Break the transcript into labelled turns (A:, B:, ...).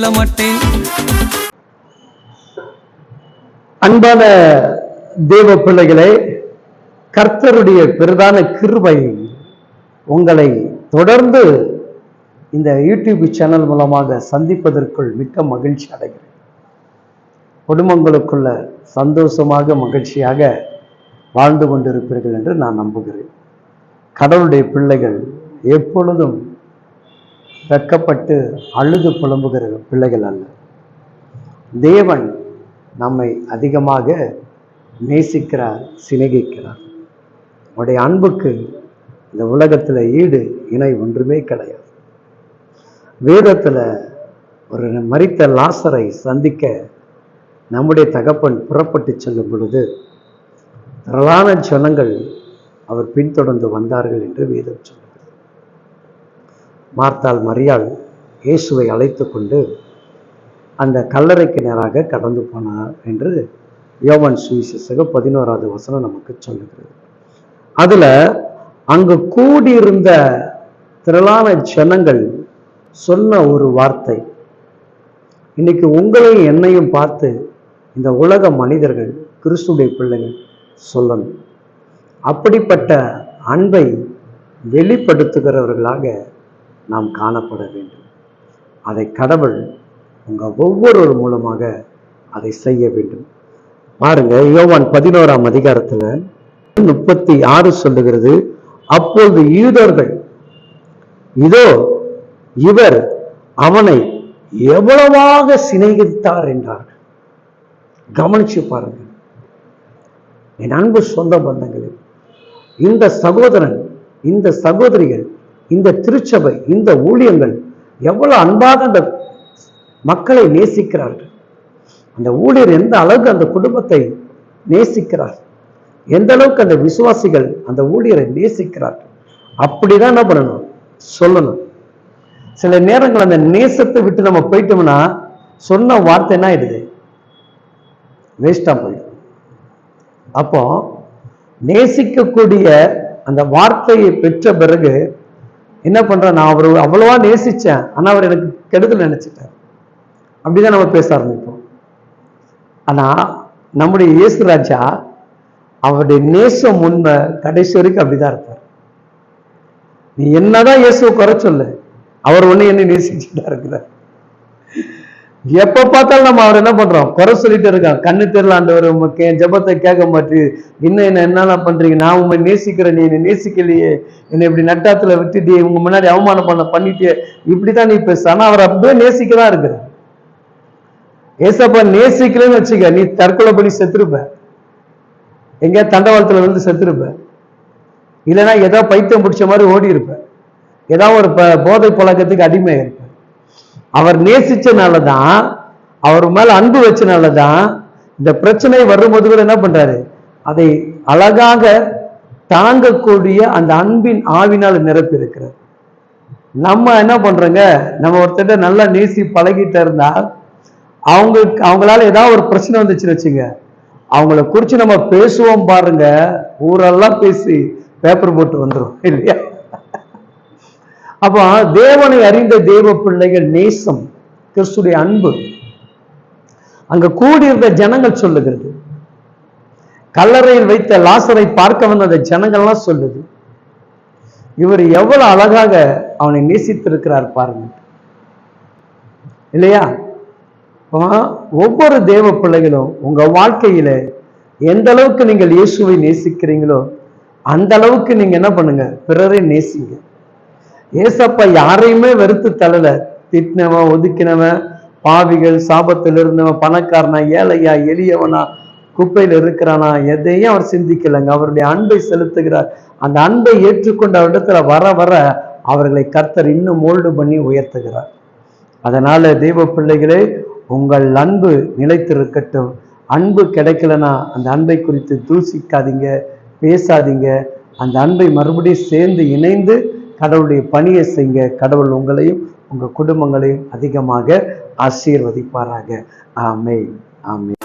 A: சொல்ல மாட்டேன்.
B: அன்பான தேவ பிள்ளைகளே, கர்த்தருடைய பிரதான கிருபை உங்களை தொடர்ந்து இந்த யூடியூப் சேனல் மூலமாக சந்திப்பதற்குள் மிக்க மகிழ்ச்சி அடைகிறேன். குடும்பங்களுக்குள்ள சந்தோஷமாக மகிழ்ச்சியாக வாழ்ந்து கொண்டிருப்பீர்கள் என்று நான் நம்புகிறேன். கடவுளுடைய பிள்ளைகள் எப்பொழுதும் வெட்கப்பட்டு அழுது புலம்புகிற பிள்ளைகள் அல்ல. தேவன் நம்மை அதிகமாக நேசிக்கிறார், சிநேகிக்கிறார். அவருடைய அன்புக்கு இந்த உலகத்தில் ஈடு இணை ஒன்றுமே கிடையாது. வேதத்தில் ஒரு மரித்த லாசரை சந்திக்க நம்முடைய தகப்பன் புறப்பட்டு செல்லும் பொழுது திரளான ஜனங்கள் அவர் பின்தொடர்ந்து வந்தார்கள் என்று வேதம் சொல்லுகிறது. மார்த்தாள் மரியாள் இயேசுவை அழைத்து கொண்டு அந்த கல்லறைக்கு நேராக கடந்து போனார் என்று யோவான் சுவிசேஷம் 11வது வசனம் நமக்கு சொல்லுகிறது. அதுல அங்கு கூடியிருந்த திரளான ஜனங்கள் சொன்ன ஒரு வார்த்தை, இன்னைக்கு உங்களையும் என்னையும் பார்த்து இந்த உலக மனிதர்கள் கிறிஸ்துடைய பிள்ளைகள் சொல்லணும். அப்படிப்பட்ட அன்பை வெளிப்படுத்துகிறவர்களாக நாம் காணப்பட வேண்டும். அதை கடவுள் உங்க ஒவ்வொருவர் மூலமாக அதை செய்ய வேண்டும். பாருங்க, யோவான் 11ஆம் அதிகாரத்துல 36 சொல்லுகிறது, அப்பொழுது யூதர்கள் இதோ இவர் அவனை எவ்வளவாக சிநேகித்தார் என்றார்கள். கவனிச்சு பாருங்க என் அன்பு சொந்த பந்தங்களே, இந்த சகோதரன், இந்த சகோதரிகள், இந்த திருச்சபை, இந்த ஊழியங்கள் எவ்வளவு அன்பாக அந்த மக்களை நேசிக்கிறார்கள். அந்த ஊழியர் எந்த அளவுக்கு அந்த குடும்பத்தை நேசிக்கிறார், எந்த அளவுக்கு அந்த விசுவாசிகள் அந்த ஊழியரை நேசிக்கிறார்கள். அப்படிதான் என்ன பண்ணணும், சொல்லணும். சில நேரங்கள் அந்த நேசத்தை விட்டு நம்ம போயிட்டோம்னா சொன்ன வார்த்தை என்ன ஆயிடுது, வேஸ்டா போயிடும். அப்போ நேசிக்கக்கூடிய அந்த வார்த்தையை பெற்ற பிறகு என்ன பண்றேன், நான் அவர் அவ்வளவா நேசிச்சேன், ஆனா அவர் எனக்கு கெடுதல் நினைச்சிட்டார், அப்படிதான் நம்ம பேச ஆரம்பிப்போம். ஆனா நம்முடைய இயேசு ராஜா அவருடைய நேசம் உண்மை கடைசி வரைக்கும் அப்படிதான் இருப்பார். நீ என்னதான் இயேசுவை குறை சொல்லு, அவர் ஒண்ணு என்ன நேசிச்சுட்டா இருக்கிறார். எப்ப பார்த்தாலும் நம்ம அவர் என்ன பண்றோம், குறை சொல்லிட்டு இருக்கோம். கண்ணு தெரியல ஆண்டவர், உங்க ஜெபத்தை கேட்க மாட்டேன், இன்னும் என்ன பண்றீங்க, நான் உண்மை நேசிக்கிறேன், நீ என்னை நேசிக்கலையே, என்னை இப்படி நட்டாத்துல விட்டுட்டு உங்க முன்னாடி அவமானம் பண்ணிட்டு இப்படிதான் நீ பேச. ஆனா அவர் அப்படியே நேசிக்கதான் இருக்கிறார். ஏசப்பா நேசிக்கலன்னு வச்சுக்க, நீ தற்கொலை பண்ணி செத்துருப்ப, எங்கேயா தண்டவாளத்துல வந்து செத்துருப்ப, இல்லைன்னா ஏதோ பைத்தியம் பிடிச்ச மாதிரி ஓடி இருப்ப, ஏதாவது ஒரு போதை பழக்கத்துக்கு அடிமையா இருப்ப. அவர் நேசிச்சனாலதான், அவர் மேல அன்பு வச்சனாலதான் இந்த பிரச்சனை வரும்போது கூட என்ன பண்றாரு, அதை அழகாக தாங்கக்கூடிய அந்த அன்பின் ஆவினால் நிரப்பி இருக்கிறார். நம்ம என்ன பண்றோங்க, நம்ம ஒருத்தர் நல்லா நேசி பழகிட்டு இருந்தா அவங்களால ஏதாவது ஒரு பிரச்சனை வந்துச்சுன்னு வச்சுங்க, அவங்கள குறிச்சு நம்ம பேசுவோம் பாருங்க, ஊரெல்லாம் பேசி பேப்பர் போட்டு வந்துடும் இல்லையா. அப்போ தேவனை அறிந்த தேவ பிள்ளைகள் நேசம், கிறிஸ்துடைய அன்பு அங்க கூடியிருந்த ஜனங்கள் சொல்லுகிறது. கல்லறையில் வைத்த லாசரை பார்க்க வந்த அந்த ஜனங்கள்லாம் சொல்லுது, இவர் எவ்வளவு அழகாக அவனை நேசித்திருக்கிறார் பாருங்க இல்லையா. ஒவ்வொரு தேவ பிள்ளைகளும் உங்க வாழ்க்கையில எந்த அளவுக்கு நீங்கள் இயேசுவை நேசிக்கிறீங்களோ அந்த அளவுக்கு நீங்க என்ன பண்ணுங்க, பிறரை நேசிங்க. ஏசப்பா யாரையுமே வெறுத்து தள்ளல. திட்டினவன், ஒதுக்கினவன், பாவிகள், சாபத்தில் இருந்தவன், பணக்காரனா, ஏழையா, எளியவனா, குப்பையில் இருக்கிறானா, எதையும் அவர் சிந்திக்கலைங்க. அவருடைய அன்பை செலுத்துகிறார். அந்த அன்பை ஏற்றுக்கொண்ட இடத்துல வர வர அவர்களை கர்த்தர் இன்னும் மோல்டு பண்ணி உயர்த்துகிறார். அதனால தெய்வ பிள்ளைகளே, உங்கள் அன்பு நிலைத்திருக்கட்டும். அன்பு கிடைக்கலனா அந்த அன்பை குறித்து தூசிக்காதீங்க, பேசாதீங்க. அந்த அன்பை மறுபடியும் சேர்ந்து இணைந்து கடவுளுடைய பணியை செய்ய. கடவுள் உங்களையும் உங்க குடும்பங்களையும் அதிகமாக ஆசீர்வதிப்பாராக. ஆமென், ஆமென்.